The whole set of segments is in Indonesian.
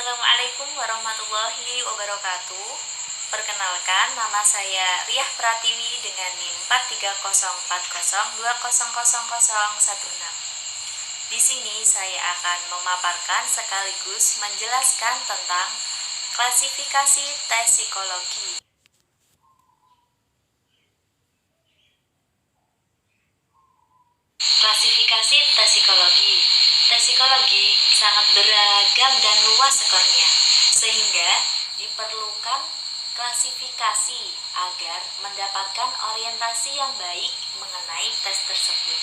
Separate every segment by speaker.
Speaker 1: Assalamualaikum warahmatullahi wabarakatuh. Perkenalkan, nama saya Riah Pratiwi dengan NIM 430402000016. Di sini saya akan memaparkan sekaligus menjelaskan tentang klasifikasi tes psikologi. Klasifikasi tes psikologi. Tes psikologi sangat beragam dan luas skornya, sehingga diperlukan klasifikasi agar mendapatkan orientasi yang baik mengenai tes tersebut.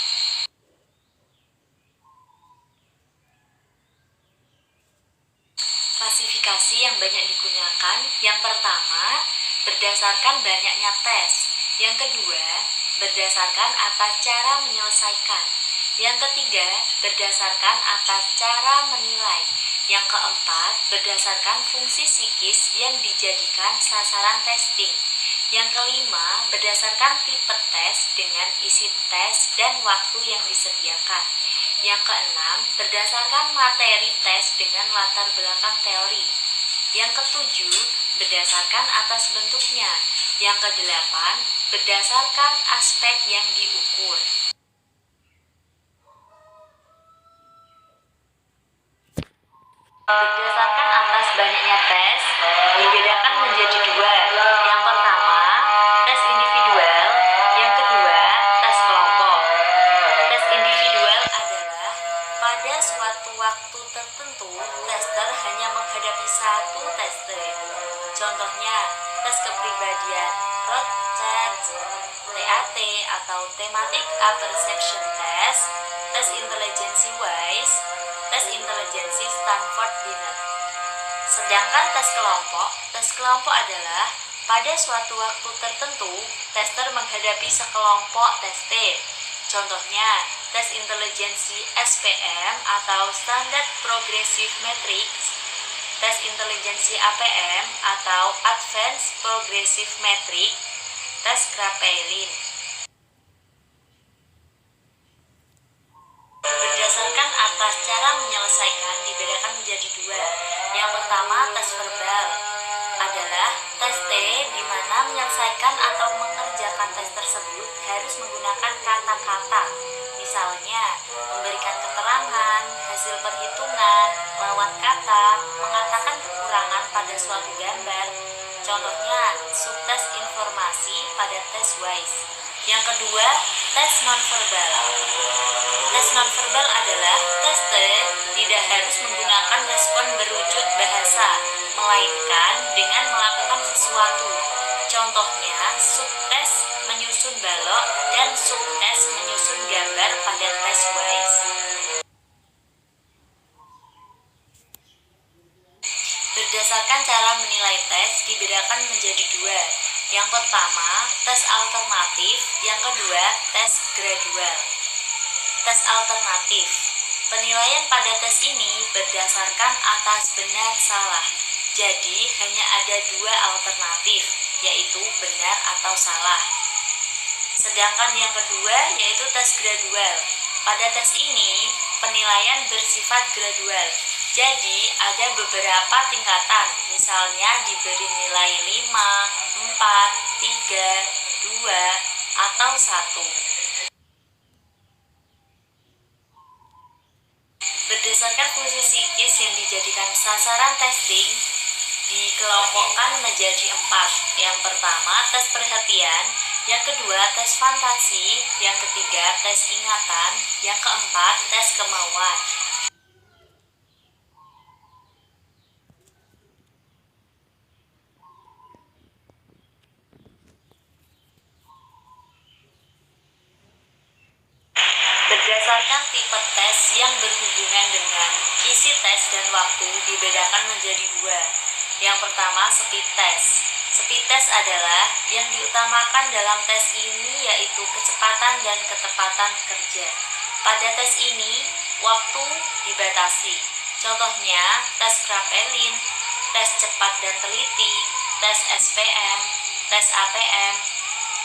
Speaker 1: Klasifikasi yang banyak digunakan, yang pertama, berdasarkan banyaknya tes. Yang kedua, berdasarkan atas cara menyelesaikan. Yang ketiga, berdasarkan atas cara menilai. Yang keempat, berdasarkan fungsi psikis yang dijadikan sasaran testing. Yang kelima, berdasarkan tipe tes dengan isi tes dan waktu yang disediakan. Yang keenam, berdasarkan materi tes dengan latar belakang teori. Yang ketujuh, berdasarkan atas bentuknya. Yang kedelapan, berdasarkan aspek yang diukur. Berdasarkan atas banyaknya tes, dibedakan menjadi dua. Yang pertama, tes individual. Yang kedua, tes kelompok. Tes individual adalah pada suatu waktu tertentu, tester hanya menghadapi satu tester. Contohnya, tes kepribadian, Rorschach, TAT atau Thematic Apperception Test, tes intelijensi WISE, tes intelijensi Stanford Binet. Sedangkan tes kelompok adalah pada suatu waktu tertentu, tester menghadapi sekelompok tester. Contohnya, tes intelijensi SPM atau Standard Progressive Matrix, tes intelijensi APM atau Advanced Progressive Matrix, tes Kraepelin. Berdasarkan atas cara menyelesaikan dibedakan menjadi dua. Yang pertama, tes verbal adalah tes T di mana menyelesaikan atau mengerjakan tes tersebut harus menggunakan kata-kata. Misalnya, memberikan keterangan, hasil perhitungan, lawan kata, mengatakan kekurangan pada suatu gambar. Contohnya, subtes informasi pada tes WISE. Yang kedua, tes nonverbal. Tes nonverbal adalah tes T tidak harus menggunakan respon berwujud bahasa, melainkan dengan melakukan sesuatu. Contohnya, subtes menyusun balok dan subtes menyusun gambar pada tes WISE. Berdasarkan cara menilai tes dibedakan menjadi dua. Yang pertama, tes alternatif. Yang kedua, tes gradual. Tes alternatif. Penilaian pada tes ini berdasarkan atas benar salah. Jadi hanya ada dua alternatif, yaitu benar atau salah. Sedangkan yang kedua yaitu tes gradual. Pada tes ini penilaian bersifat gradual. Jadi ada beberapa tingkatan, misalnya diberi nilai 5, 4, 3, 2, atau 1. Berdasarkan fungsi psikis yang dijadikan sasaran testing, dikelompokkan menjadi 4. Yang pertama, tes perhatian. Yang kedua, tes fantasi. Yang ketiga, tes ingatan. Yang keempat, tes kemauan. Berdasarkan tipe tes yang berhubungan dengan isi tes dan waktu dibedakan menjadi dua. Yang pertama, speed test. Speed test adalah yang diutamakan dalam tes ini yaitu kecepatan dan ketepatan kerja. Pada tes ini, waktu dibatasi. Contohnya, tes Kraepelin, tes cepat dan teliti, tes SPM, tes APM,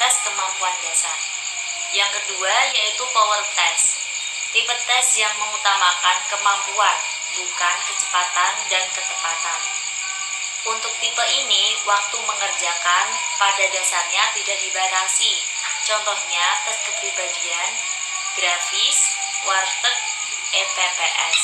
Speaker 1: tes kemampuan dasar. Yang kedua yaitu power test. Tipe tes yang mengutamakan kemampuan, bukan kecepatan dan ketepatan. Untuk tipe ini, waktu mengerjakan pada dasarnya tidak dibatasi. Contohnya tes kepribadian, grafis, warteg, EPPS.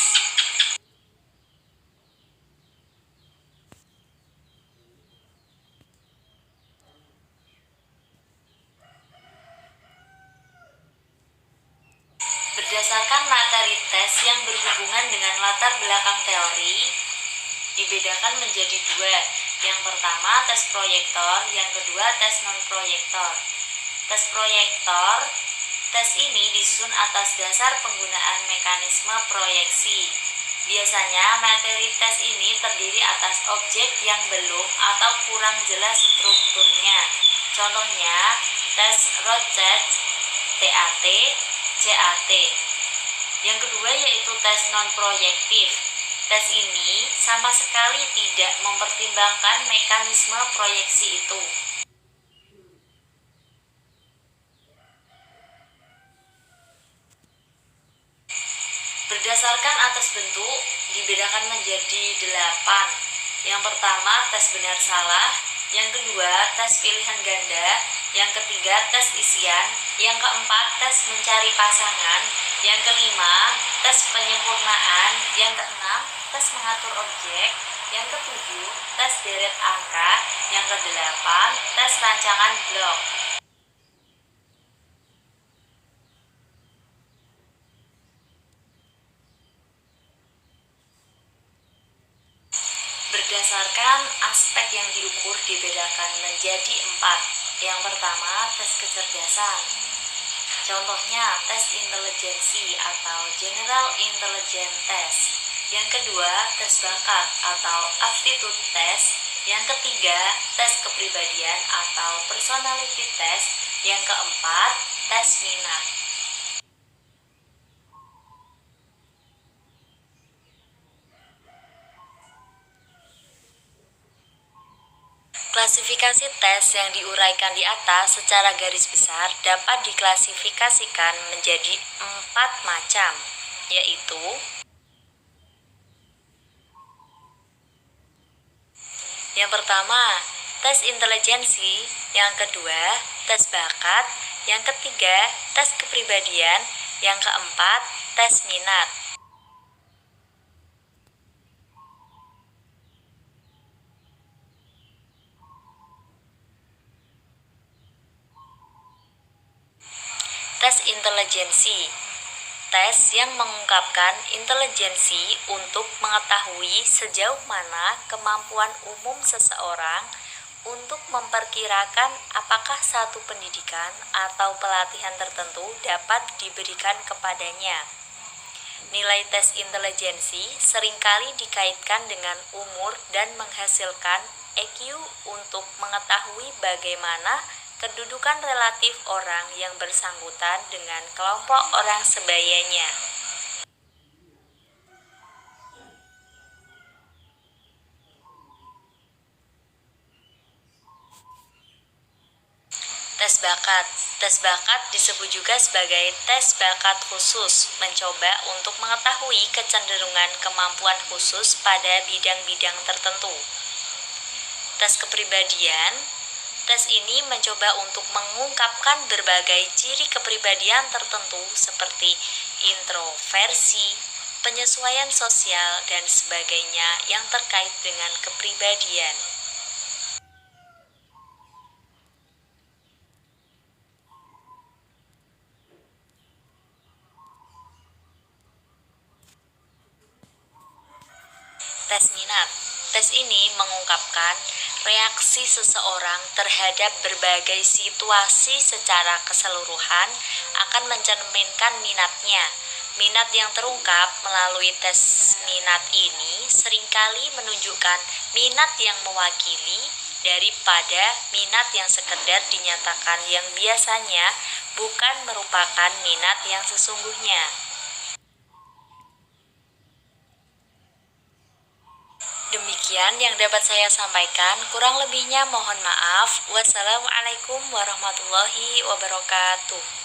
Speaker 1: Berdasarkan materi tes yang berhubungan dengan latar belakang teori, dibedakan menjadi dua. Yang pertama tes proyektor, yang kedua tes non-proyektor. Tes proyektor, tes ini disusun atas dasar penggunaan mekanisme proyeksi. Biasanya materi tes ini terdiri atas objek yang belum atau kurang jelas strukturnya. Contohnya tes Rorschach, TAT, CAT. Yang kedua yaitu tes non-proyektif. Tes ini sama sekali tidak mempertimbangkan mekanisme proyeksi itu. Berdasarkan atas bentuk, dibedakan menjadi 8. Yang pertama tes benar salah, yang kedua tes pilihan ganda, yang ketiga tes isian, yang keempat tes mencari pasangan, yang kelima tes penyempurnaan, yang keenam tes mengatur objek, yang ketujuh tes deret angka, yang kedelapan tes rancangan blok. Berdasarkan aspek yang diukur dibedakan menjadi 4. Yang pertama tes kecerdasan. Contohnya tes intelijensi atau General Intelligence Test. Yang kedua tes bakat atau Aptitude Test. Yang ketiga tes kepribadian atau Personality Test. Yang keempat tes minat. Klasifikasi tes yang diuraikan di atas secara garis besar dapat diklasifikasikan menjadi 4 macam, yaitu yang pertama, tes intelijensi, yang kedua, tes bakat, yang ketiga, tes kepribadian, yang keempat, tes minat. Tes intelijensi. Tes yang mengungkapkan intelijensi untuk mengetahui sejauh mana kemampuan umum seseorang untuk memperkirakan apakah satu pendidikan atau pelatihan tertentu dapat diberikan kepadanya. Nilai tes intelijensi seringkali dikaitkan dengan umur dan menghasilkan EQ untuk mengetahui bagaimana kedudukan relatif orang yang bersangkutan dengan kelompok orang sebayanya. Tes bakat. Tes bakat disebut juga sebagai tes bakat khusus, mencoba untuk mengetahui kecenderungan kemampuan khusus pada bidang-bidang tertentu. Tes kepribadian. Tes ini mencoba untuk mengungkapkan berbagai ciri kepribadian tertentu seperti introversi, penyesuaian sosial, dan sebagainya yang terkait dengan kepribadian. Tes minat. Tes ini mengungkapkan reaksi seseorang terhadap berbagai situasi secara keseluruhan akan mencerminkan minatnya. Minat yang terungkap melalui tes minat ini seringkali menunjukkan minat yang mewakili daripada minat yang sekedar dinyatakan, yang biasanya bukan merupakan minat yang sesungguhnya. Demikian yang dapat saya sampaikan, kurang lebihnya mohon maaf. Wassalamualaikum warahmatullahi wabarakatuh.